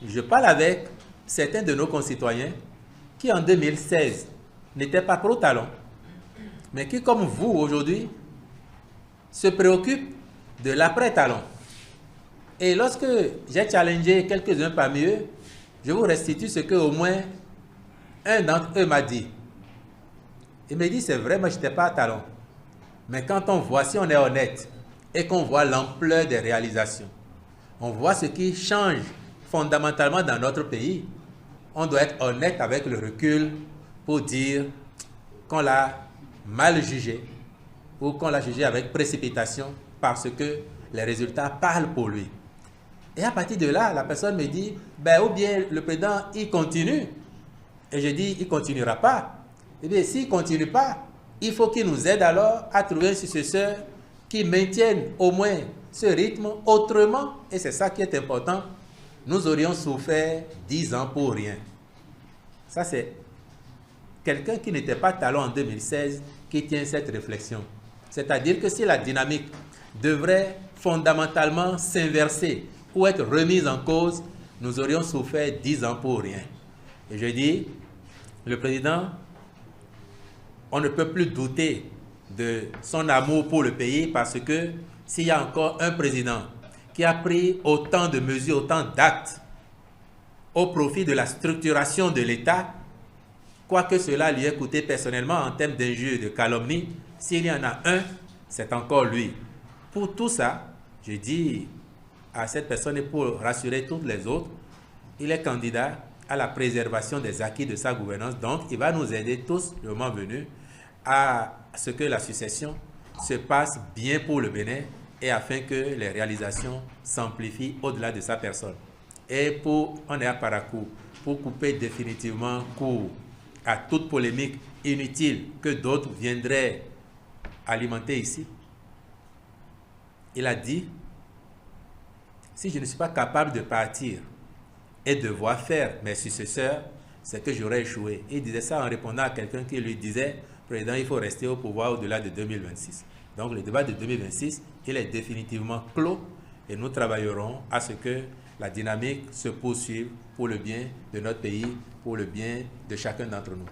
je parle avec certains de nos concitoyens qui en 2016 n'étaient pas pro-talon, mais qui, comme vous aujourd'hui, se préoccupent de l'après-talon. Et lorsque j'ai challengé quelques-uns parmi eux, je vous restitue ce que au moins un d'entre eux m'a dit. Il me dit, c'est vrai, moi je n'étais pas à talon. Mais quand on voit, si on est honnête, et qu'on voit l'ampleur des réalisations, on voit ce qui change fondamentalement dans notre pays, on doit être honnête avec le recul pour dire qu'on l'a mal jugé ou qu'on l'a jugé avec précipitation parce que les résultats parlent pour lui. Et à partir de là, la personne me dit, ben, ou bien le président, il continue. Et je dis, il ne continuera pas. Eh bien, s'il ne continue pas, il faut qu'il nous aide alors à trouver un successeur qui maintienne au moins ce rythme. Autrement, et c'est ça qui est important, nous aurions souffert 10 ans pour rien. Ça, c'est quelqu'un qui n'était pas talon en 2016 qui tient cette réflexion. C'est-à-dire que si la dynamique devrait fondamentalement s'inverser ou être remise en cause, nous aurions souffert 10 ans pour rien. Et je dis, le président, on ne peut plus douter de son amour pour le pays parce que s'il y a encore un président qui a pris autant de mesures, autant d'actes au profit de la structuration de l'État, quoi que cela lui ait coûté personnellement en termes d'injures, de calomnie, s'il y en a un, c'est encore lui. Pour tout ça, je dis à cette personne et pour rassurer toutes les autres, il est candidat à la préservation des acquis de sa gouvernance. Donc, il va nous aider tous, le moment venu, à ce que la succession se passe bien pour le Bénin et afin que les réalisations s'amplifient au-delà de sa personne. Et pour, on est à Parakou, pour couper définitivement court à toute polémique inutile que d'autres viendraient alimenter ici, il a dit, si je ne suis pas capable de partir et de voir faire mes successeurs, c'est que j'aurais échoué. Il disait ça en répondant à quelqu'un qui lui disait, président, il faut rester au pouvoir au-delà de 2026. Donc le débat de 2026, il est définitivement clos et nous travaillerons à ce que la dynamique se poursuive pour le bien de notre pays, pour le bien de chacun d'entre nous.